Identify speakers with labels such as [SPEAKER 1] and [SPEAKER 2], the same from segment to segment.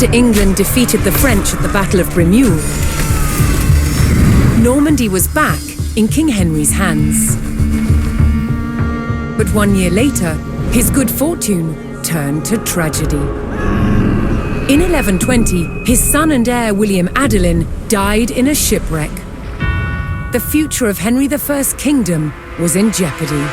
[SPEAKER 1] After England defeated the French at the Battle of Bremule, Normandy was back in King Henry's hands. But 1 year later, his good fortune turned to tragedy. In 1120, his son and heir William Adelin died in a shipwreck. The future of Henry I's kingdom was in jeopardy.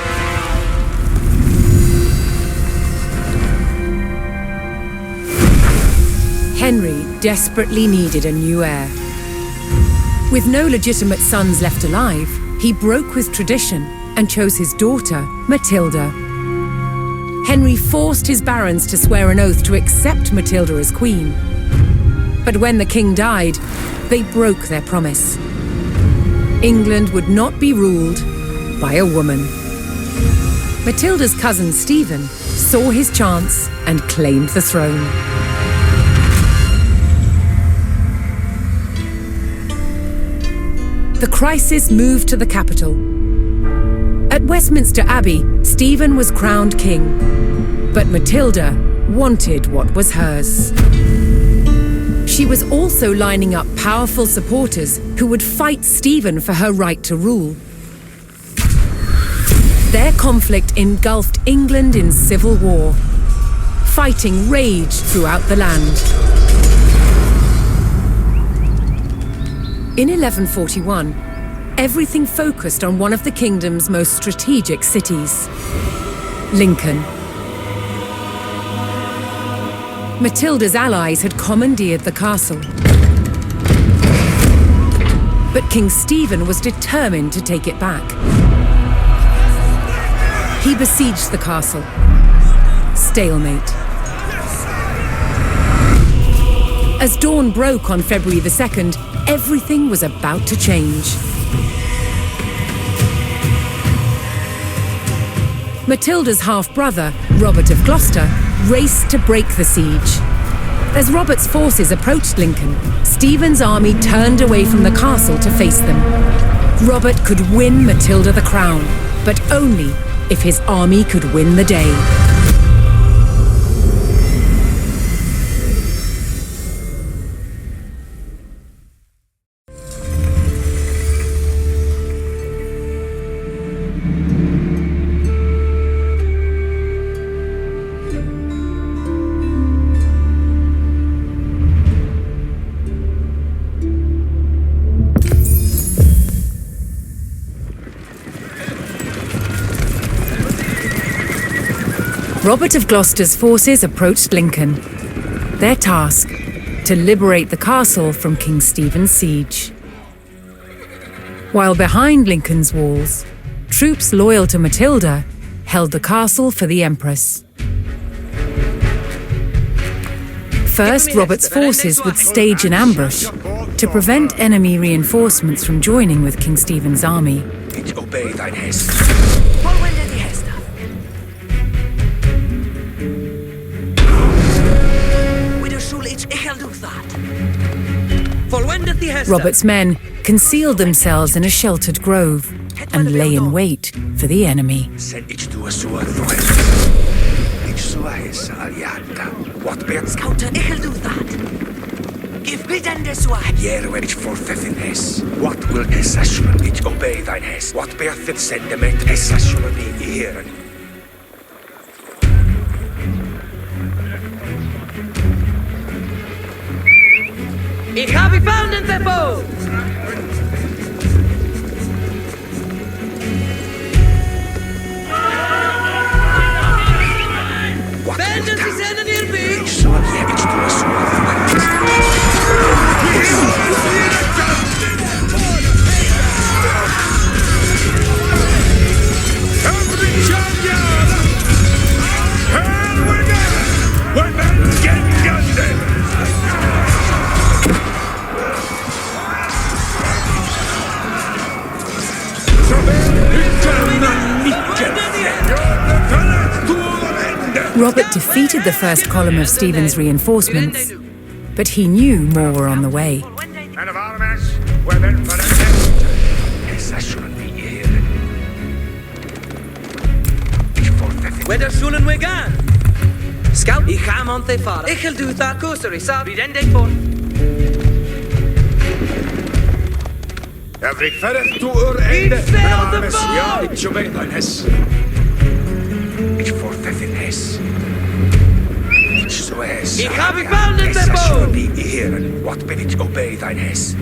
[SPEAKER 1] Henry desperately needed a new heir. With no legitimate sons left alive, he broke with tradition and chose his daughter, Matilda. Henry forced his barons to swear an oath to accept Matilda as queen. But when the king died, they broke their promise. England would not be ruled by a woman. Matilda's cousin Stephen saw his chance and claimed the throne. The crisis moved to the capital. At Westminster Abbey, Stephen was crowned king, but Matilda wanted what was hers. She was also lining up powerful supporters who would fight Stephen for her right to rule. Their conflict engulfed England in civil war. Fighting raged throughout the land. In 1141, everything focused on one of the kingdom's most strategic cities, Lincoln. Matilda's allies had commandeered the castle. But King Stephen was determined to take it back. He besieged the castle. Stalemate. As dawn broke on February the 2nd, everything was about to change. Matilda's half-brother, Robert of Gloucester, raced to break the siege. As Robert's forces approached Lincoln, Stephen's army turned away from the castle to face them. Robert could win Matilda the crown, but only if his army could win the day. Robert of Gloucester's forces approached Lincoln. Their task, to liberate the castle from King Stephen's siege. While behind Lincoln's walls, troops loyal to Matilda held the castle for the Empress. First, Robert's forces would stage an ambush to prevent enemy reinforcements from joining with King Stephen's army. Robert's men concealed themselves in a sheltered grove and lay in wait for the enemy.
[SPEAKER 2] Ich habe Fahnenverbot! Wenden Sie senden Ihr Weg!
[SPEAKER 1] Robert defeated the first column of Stephen's reinforcements, but he knew more were on the way.
[SPEAKER 2] Scout, ik ga hem aan te varen. Ik ga doen dat. Koester is aan. Ridende voor.
[SPEAKER 3] Jag fick färre tour ände.
[SPEAKER 2] Inställ dig
[SPEAKER 3] Ja,
[SPEAKER 2] på!
[SPEAKER 3] ich obey dein Hess. Ich fortsätter din Hess. Ich so Hess.
[SPEAKER 2] Ich habe gefunden, der
[SPEAKER 3] Hess
[SPEAKER 2] Bow.
[SPEAKER 3] should be here. What will ich obey dein Hess?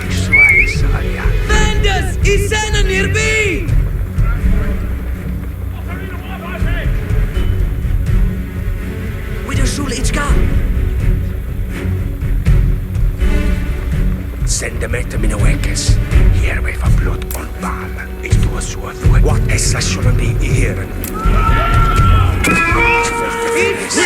[SPEAKER 3] Ich so Hess, ja.
[SPEAKER 2] Vendors, is zijn nearby.
[SPEAKER 4] With a shul ich ga.
[SPEAKER 3] Send them at min awakes. Here we for blood on ball. Ich do so through. What Hess should be here. Ich fortsätter Hess.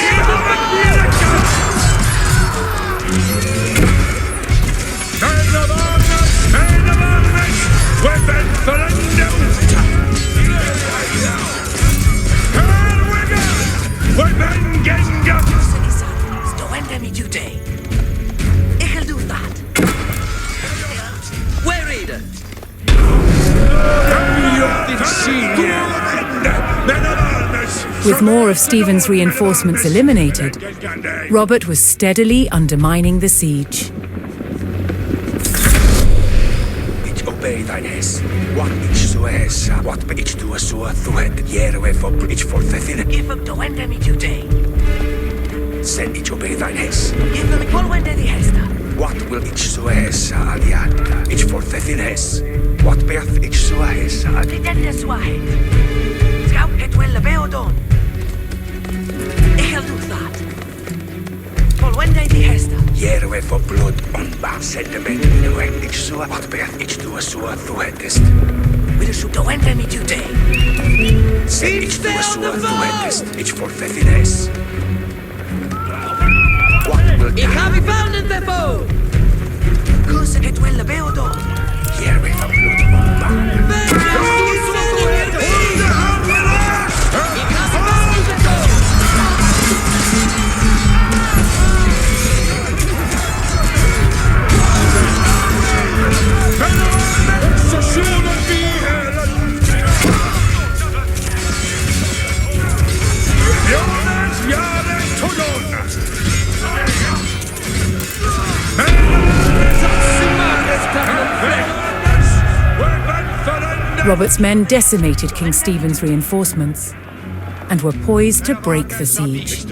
[SPEAKER 4] Stoende mi duty. Ik ga doen dat.
[SPEAKER 2] Where reader?
[SPEAKER 1] With more of Stephen's reinforcements eliminated, Robert was steadily undermining the siege.
[SPEAKER 3] Ich obey dein Hess. What ich so Hess. What be ich do so thread. Here we for ich fortsätter.
[SPEAKER 4] Give him stoende mi duty.
[SPEAKER 3] Send ich obey dein Hess.
[SPEAKER 4] Give him polwende di hesta.
[SPEAKER 3] What will ich so Hess aliat? Ich fortsätter Hess. What beth ich so Hess aliat?
[SPEAKER 4] Ridende swahet. Scout het wel beodon. Ik ga doen dat. Polwende di hesta.
[SPEAKER 3] Here we for blood on bar. Send them at min awake. Ich so. What beth ich do so threadest.
[SPEAKER 4] With a shul stoende mi duty.
[SPEAKER 3] Send ich do so threadest. Ich fortsätter Hess. What will
[SPEAKER 2] Ik heb gevonden, de bow.
[SPEAKER 4] Kursen het wel beodon.
[SPEAKER 3] Here we for blood on bar.
[SPEAKER 2] Vendors, is zijn nearby. Ik heb gevonden, de bow.
[SPEAKER 1] Robert's men decimated King Stephen's reinforcements and were poised to break the siege.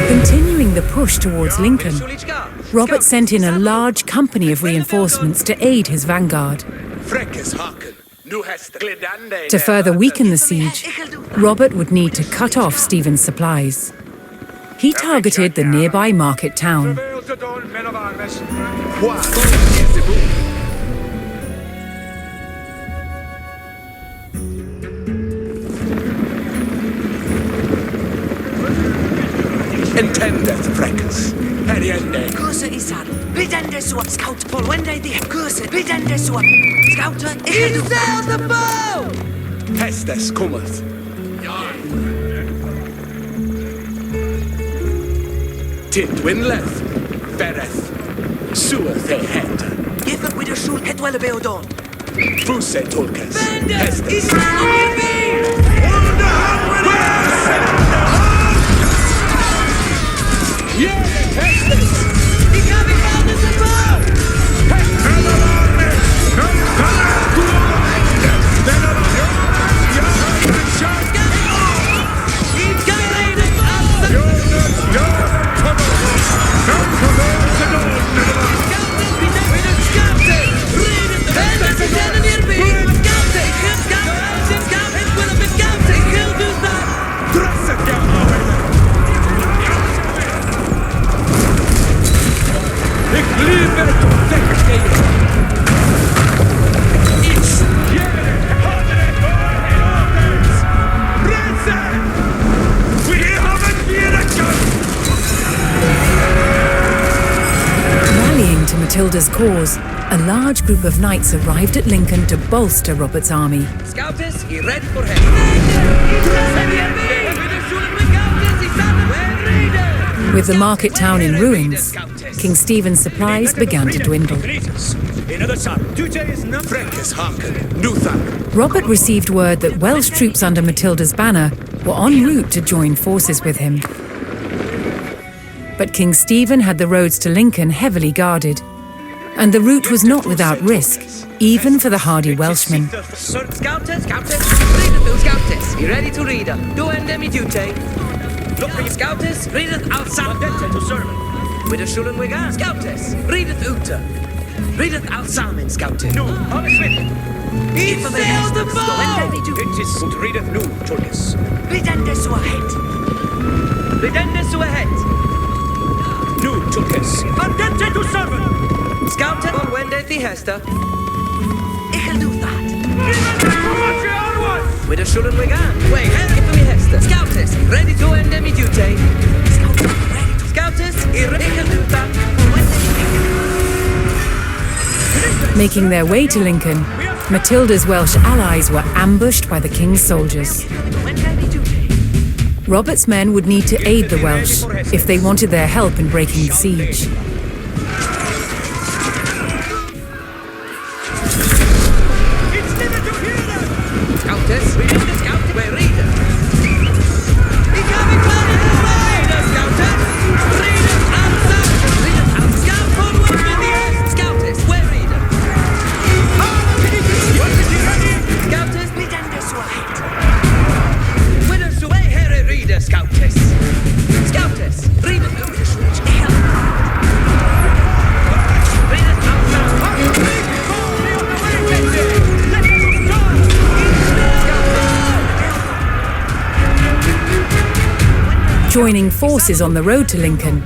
[SPEAKER 1] Continuing the push towards Lincoln, Robert sent in a large company of reinforcements to aid his vanguard. To further weaken the siege, Robert would need to cut off Stephen's supplies. He targeted the nearby market town.
[SPEAKER 3] Intended, Freckles. Periende.
[SPEAKER 4] Kursen is aan. Ridende swap. Scout polwende di kursen. Ridende swap. Scouter, ik ga doen
[SPEAKER 2] Instead the bow.
[SPEAKER 3] Pestes cometh. Tidwinleth. Bereth. Sueth he het.
[SPEAKER 4] Give him with a shul het wel beodon.
[SPEAKER 3] Fuse tolkes.
[SPEAKER 2] Vendors, is zijn nearby. Ik heb gevonden, de bow. Ik ga rijden aan de Vendors, is zijn nearby. Scouten, ik ga scouten. Scout, het wil hem scouten. Ik wil dus dat.
[SPEAKER 3] Ik liebe het ontdekken. Iets.
[SPEAKER 1] Rallying to Matilda's cause, a large group of knights arrived at Lincoln to bolster Robert's army.
[SPEAKER 2] Scouters, je redt voor hem.
[SPEAKER 1] With the market town in ruins, King Stephen's supplies began to dwindle.
[SPEAKER 3] Another son. Tute is not Freckes Haken. Nuthan.
[SPEAKER 1] Robert received word that Welsh troops under Matilda's banner were en route to join forces with him. But King Stephen had the roads to Lincoln heavily guarded, and the route was not without risk, even for the hardy Welshmen.
[SPEAKER 4] Scouters, read it, scouters. You ready to read it? Do endemi dute. Look for your scouters, read it outside. To servant. With a shullen wigan. Scouters, read it ute. Read it outside, scouter.
[SPEAKER 3] No, alles with.
[SPEAKER 2] He sailed the boat!
[SPEAKER 3] It is to read it nu, Tullis.
[SPEAKER 4] Ridende su ahead. Ridende su ahead.
[SPEAKER 3] Nu, Tullis. Attente to servant.
[SPEAKER 4] Scouter, on Wende the Hester. I'll do that. With a shullen wigan. Wait, give me Hester. Scouters, ready to endemi dute. Scouters, ready to. Scouters, I'll do that.
[SPEAKER 1] Making their way to Lincoln, Matilda's Welsh allies were ambushed by the king's soldiers. Robert's men would need to aid the Welsh if they wanted their help in breaking the siege.
[SPEAKER 4] Scouters, we need the scout. We're reader.
[SPEAKER 2] Becoming Rider, Scouter! Reader, outside!
[SPEAKER 4] Reader, out.
[SPEAKER 2] Scout forward with the air!
[SPEAKER 4] Scouters, we're reader. Scouters, ridende su ahead. With us away, Harry Reader, Scouters. Scouters, read it out the switch. Read it outside.
[SPEAKER 1] Joining forces on the road to Lincoln,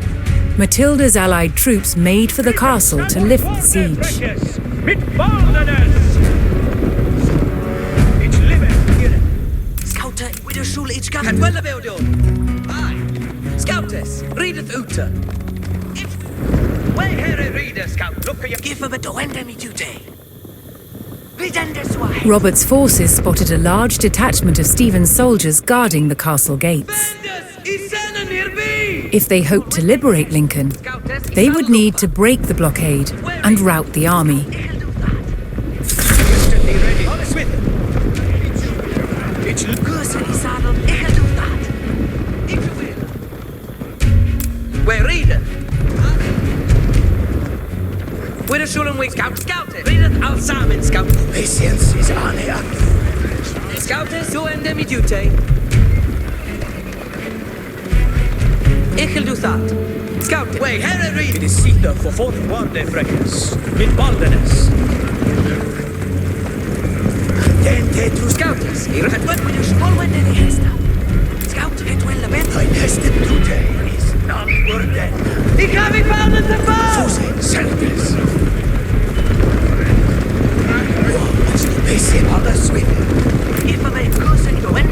[SPEAKER 1] Matilda's allied troops made for the castle to lift the siege.
[SPEAKER 4] Scouter, with a schule each gun. Well, aye. Scouters, read it ute. Way, Harry Reader, Scout. Look at you. Give him a doendemi today. Ridende su ahead.
[SPEAKER 1] Robert's forces spotted a large detachment of Stephen's soldiers guarding the castle gates. If they hoped to liberate Lincoln, they would need to break the blockade and rout the army.
[SPEAKER 4] We're reader. We're a Schulen Week Scout. Scouted. Read it out Simon Scout.
[SPEAKER 3] Patience is on the up.
[SPEAKER 4] Scouters, do endemi dute. I'll do that. Scout. Wait, Harry Reed.
[SPEAKER 3] It is Sita for fourth warde Freckes. Mit Baldenes. Tente to
[SPEAKER 4] Scouters. Hier het wat met de schoolwen in de hesta. Scout, het wel de bent.
[SPEAKER 3] Ein Heste Brute is not worden.
[SPEAKER 2] Ich habe mich found in the boat!
[SPEAKER 3] Fuse Selkes. Als du bisschen alles with.
[SPEAKER 4] If I may cause it to win.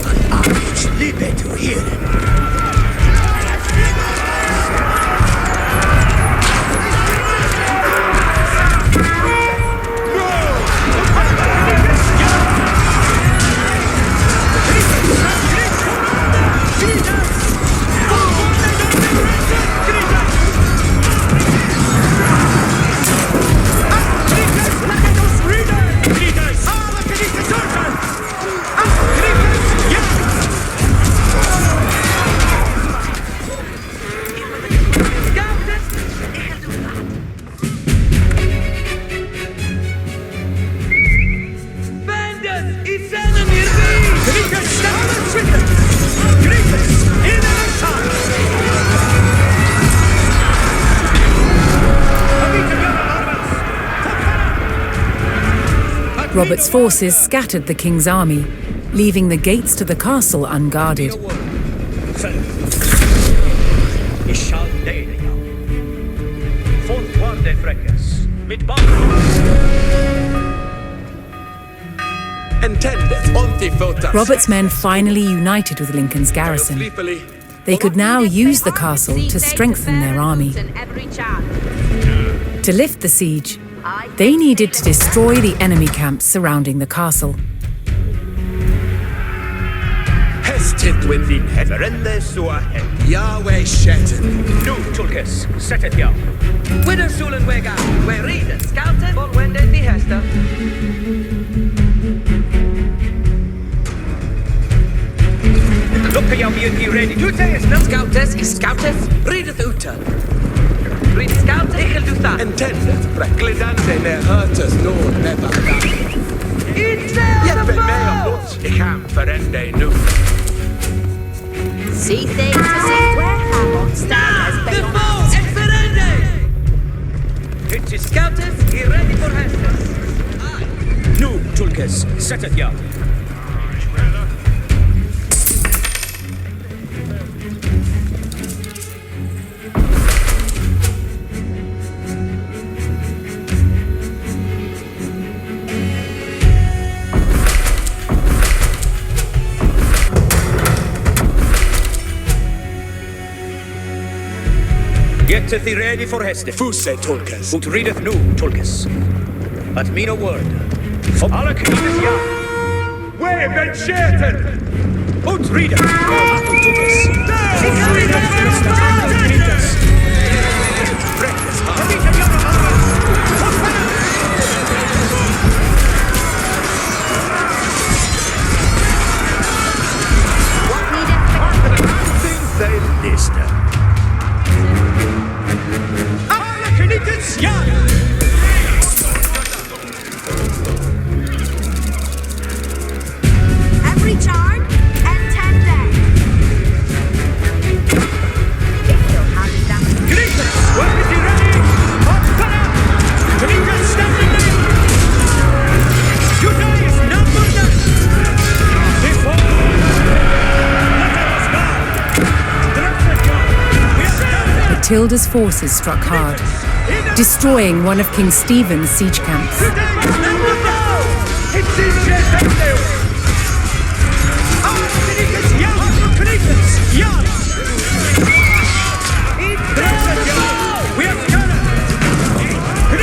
[SPEAKER 3] Ich liebe to hear.
[SPEAKER 1] Robert's forces scattered the king's army, leaving the gates to the castle unguarded.
[SPEAKER 3] Ich shall lede jou. Fourth warde Freckes. Mit
[SPEAKER 1] Robert's men finally united with Lincoln's garrison. They could now use the castle to strengthen their army. To lift the siege, they needed to destroy the enemy camps surrounding the castle.
[SPEAKER 3] Hestid
[SPEAKER 5] Within Heverende Suahe.
[SPEAKER 3] Yahweh Shetan.
[SPEAKER 5] Nu Tulkes, set it ya.
[SPEAKER 4] With a Shulen Wega, where reader, scouted, but when they hesta.
[SPEAKER 5] Look at you be ready. You say it's not
[SPEAKER 4] Scoutess, is scoutess, readeth uta. Read scout, ich will do that.
[SPEAKER 3] Intended, Glidande ne hurters no never die.
[SPEAKER 4] It's
[SPEAKER 3] Jeppe mig om nåt. Ik kan förända nu.
[SPEAKER 6] See things as if we're hammered, stand as
[SPEAKER 4] The
[SPEAKER 6] beyond
[SPEAKER 4] foe, excelente!
[SPEAKER 5] It is
[SPEAKER 4] Scoutess, he ready for hestes.
[SPEAKER 5] Nu Tulkes, set it ya. Get thee ready for Heste.
[SPEAKER 3] Fuse Tulkas.
[SPEAKER 5] Ut readeth nu, Tulkes. At me no word. Alle knives ja.
[SPEAKER 3] Where ben Shetan?
[SPEAKER 5] Ut readeth. Tulkes.
[SPEAKER 6] what needed
[SPEAKER 5] Listen. Alle knives ja.
[SPEAKER 6] every charm and 10 days. You'll have that.
[SPEAKER 5] Knives, what is he ready? Hot fire. Knives standing there. You guys, number 9. Before. Let us go.
[SPEAKER 1] Matilda's forces struck hard, destroying one of King Stephen's siege camps.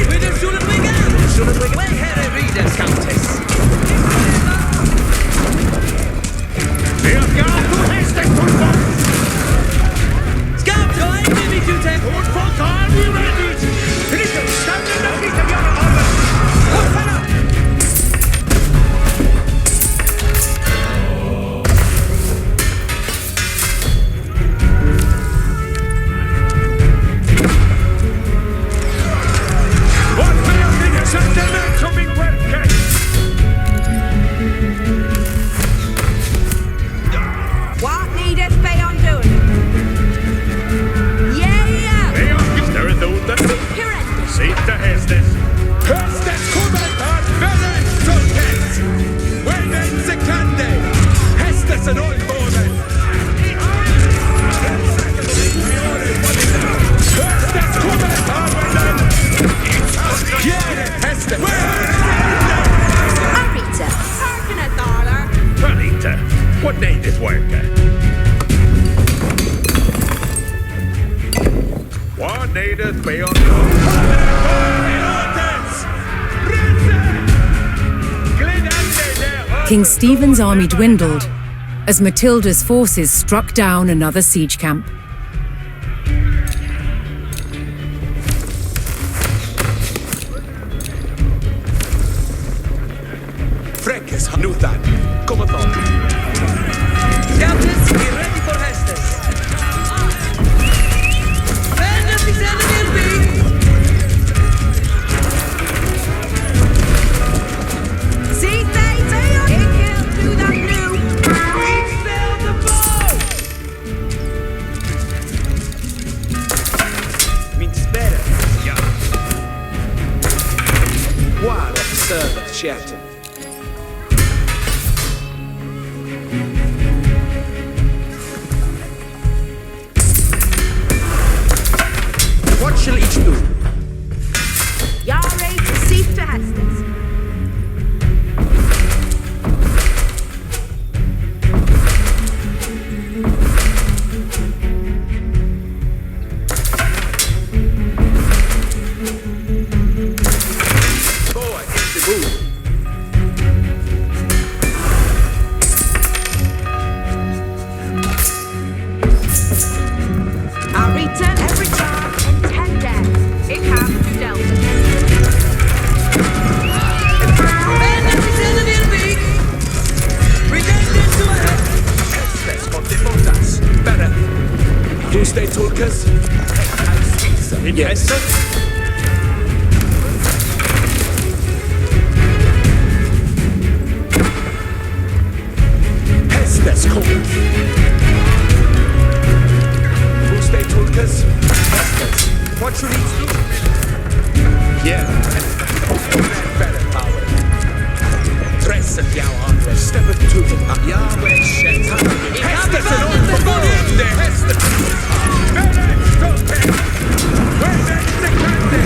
[SPEAKER 4] With a Shulen Wega. Shulen Wega, where Harry reader, Scoutess. Scout, go ahead, enemy duty.
[SPEAKER 6] What needed be undone? Yeah! Horrendous.
[SPEAKER 3] Höstes kommer att vända Tulkas. Wayden Sekande. Hästes en oljbåden. Höstes kommer att vända. Hästes.
[SPEAKER 6] Arita, harken a dollar.
[SPEAKER 5] Anita, what name is worker? What needeth be on
[SPEAKER 1] King Stephen's army dwindled as Matilda's forces struck down another siege camp.
[SPEAKER 3] Fräckes Hanutan. Kom och ta.
[SPEAKER 4] Scoutess, be ready for hestes. And if he's enemy
[SPEAKER 6] See things here? It can't do that blue.
[SPEAKER 4] Sail the boat!
[SPEAKER 5] means better. Yeah.
[SPEAKER 3] What a servant Shetan. What shall each do?
[SPEAKER 6] Yare to seek to Hestes.
[SPEAKER 3] Boy, it's the move. Tuesday Tulkas. Yes. Hestes kommer. Tuesday Tulkas. Hestes. What should he do? Yeah. Better power. Tresset jag andra. Step up to them. Yahweh Shet. Hestes är någon på gång. Det är Hestes. Better stop it. Where is the candy?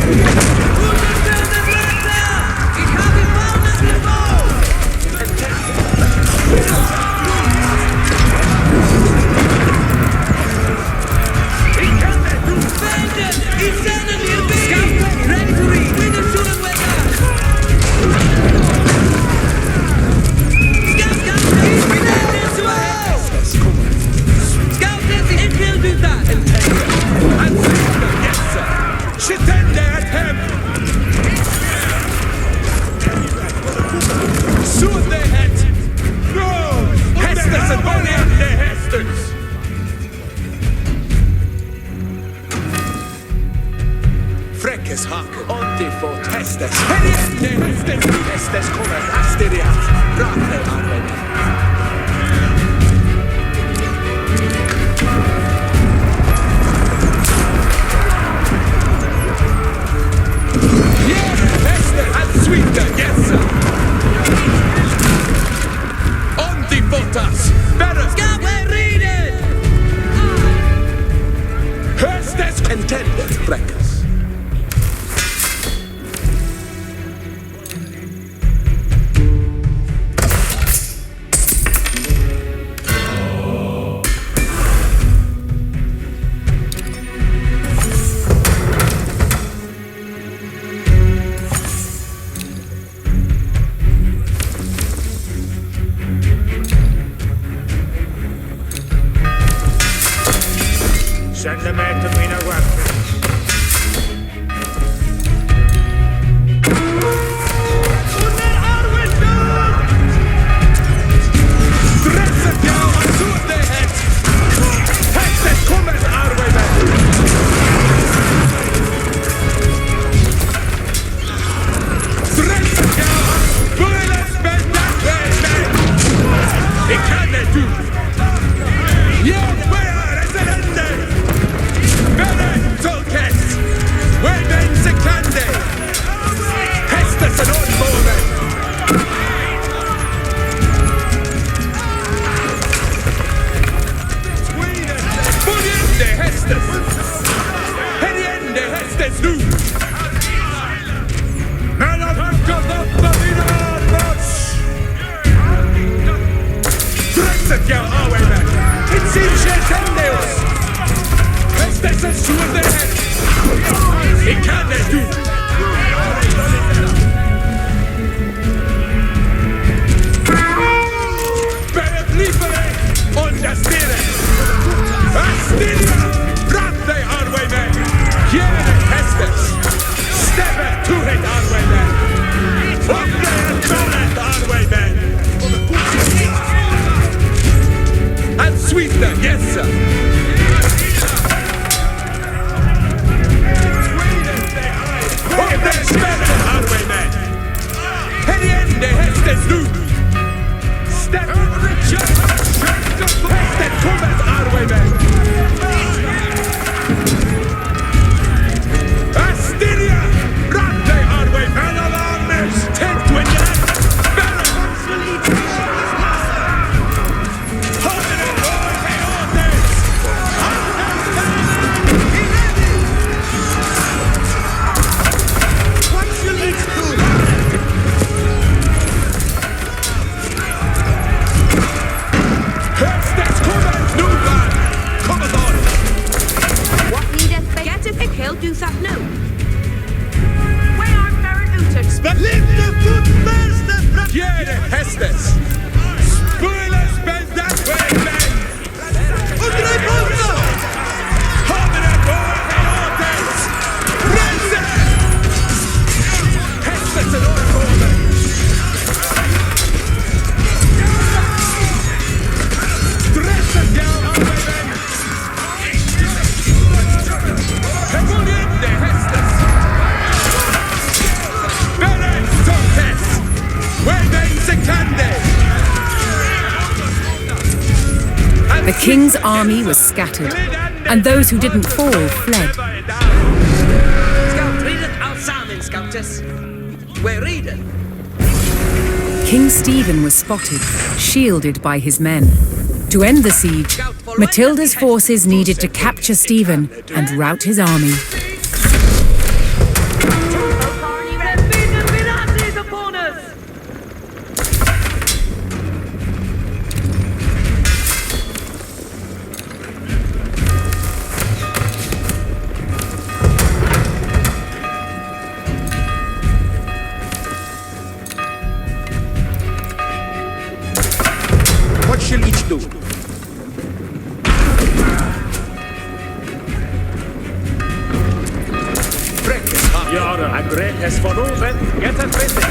[SPEAKER 3] Fräckes hack, antifot, Hestes. Hestes kommer, Asterias, Bratte använder. Yeah, Hestes, and sweeter, yes sir. Antifotas, better.
[SPEAKER 2] Ska vi rida?
[SPEAKER 3] Hestes contender, Fräckes.
[SPEAKER 5] Send mig till mina vapen.
[SPEAKER 3] Under Arvidsson! Stresset jag har sett det hett! Hestes kommer Arvidsson! Stresset jag har börjat spänna mig! Det kan det du! Jag börjar residenter! Better Tulkas! Where then Sekande? Hestes and on board! Poniente Hestes! Heriende Hestes nu! Alla tankar vattna mina armars! Tresset jag avvägar! It's in Shetendeos! Hestes and sure their head! It can they do! Better livere on the steering! Astiria! Bratte Arwayman! Here Hestes! Step to it Arwayman! Opera and Donut Arwayman! And sweeter, yes sir! Heriende Hestes nu! Step Richard! Hestes kommer Arwayman! Astiria! Bratte Arwayman! Alarmers! Tent to it!
[SPEAKER 6] He'll do that now. Where are Baron Utens?
[SPEAKER 3] Lite fotfäste fram... Gjerde Hestes! Spoiler spänn that way, man! Undra i båten! Haven är på Heotes! Rense! Hestes är norrgående! Stresset jag av mig, man!
[SPEAKER 1] king's army was scattered, and those who didn't fall fled.
[SPEAKER 4] Scout, readeth our salmon, Scoutess. We're reading.
[SPEAKER 1] King Stephen was spotted, shielded by his men. To end the siege, Matilda's forces needed to capture Stephen and rout his army.
[SPEAKER 3] What shall each do?
[SPEAKER 5] Jara, and Grethes von oben, get a visit.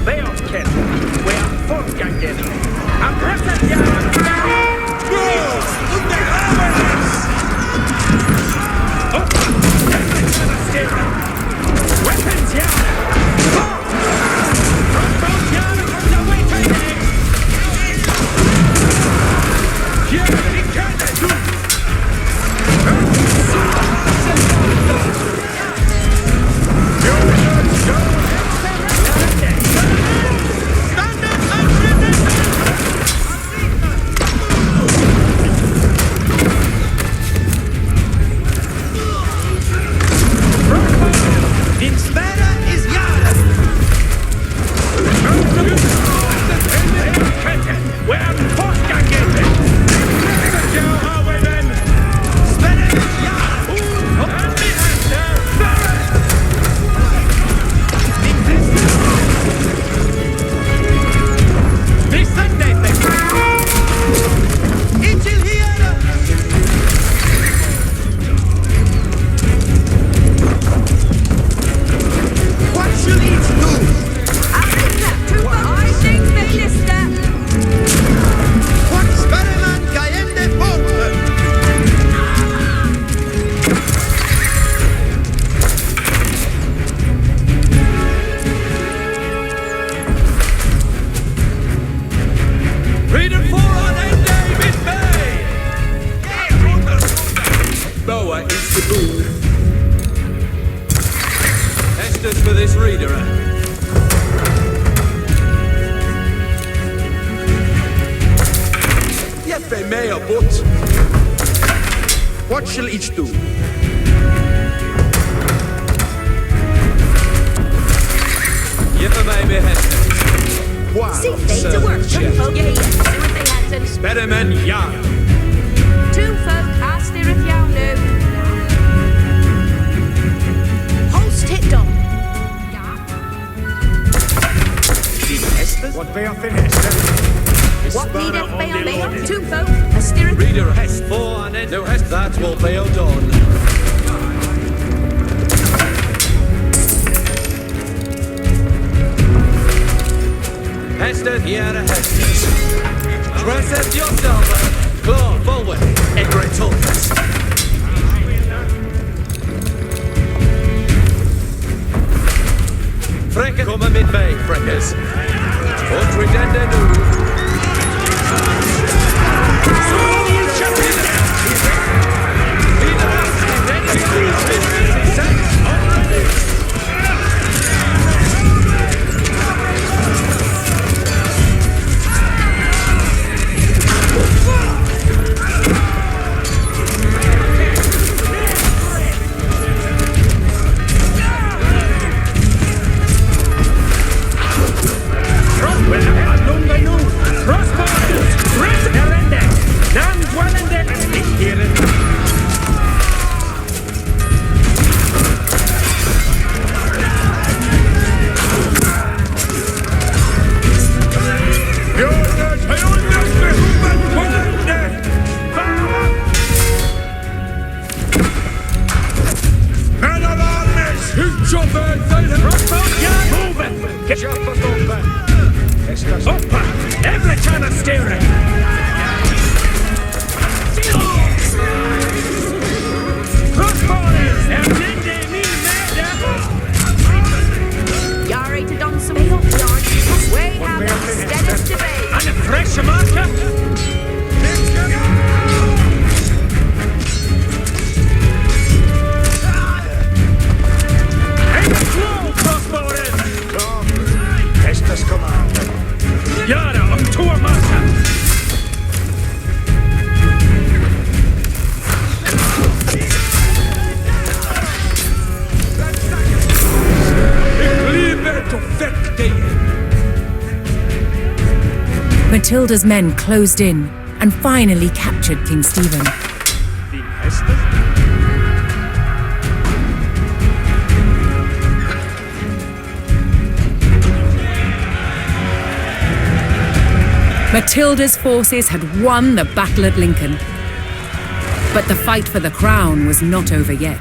[SPEAKER 5] Beorken, we are fortgangen. Am Bressen, Jara!
[SPEAKER 3] Bros! Und der Arbeits!
[SPEAKER 5] Weapons, Jara! Crossbows, Jara, on the way, training! Jara, die Kerne, du!
[SPEAKER 2] For this reader.
[SPEAKER 3] Jeppe mehr, but what shall each do?
[SPEAKER 2] Jeppe mij meer hesten.
[SPEAKER 3] Wow,
[SPEAKER 6] See if they to work. Two folk, yeah, yeah. See what they had to.
[SPEAKER 2] Sperremen, ja.
[SPEAKER 6] Two folk, ask there if you know. Host it done.
[SPEAKER 5] What be off in Hester?
[SPEAKER 6] What need it fail me? Two folk, a stirrup.
[SPEAKER 2] Reader hest for and no hest that will fail done. Hester, here hestes. Tracet yourself, claw forward, and great tolfest. Frekke, kommer med mig, Frekkes. Och tridende nu.
[SPEAKER 6] Way out, steadest debate.
[SPEAKER 5] And a fresh marker?
[SPEAKER 1] Matilda's men closed in and finally captured King Stephen.
[SPEAKER 5] Die Heste?
[SPEAKER 1] Matilda's forces had won the battle at Lincoln. But the fight for the crown was not over yet.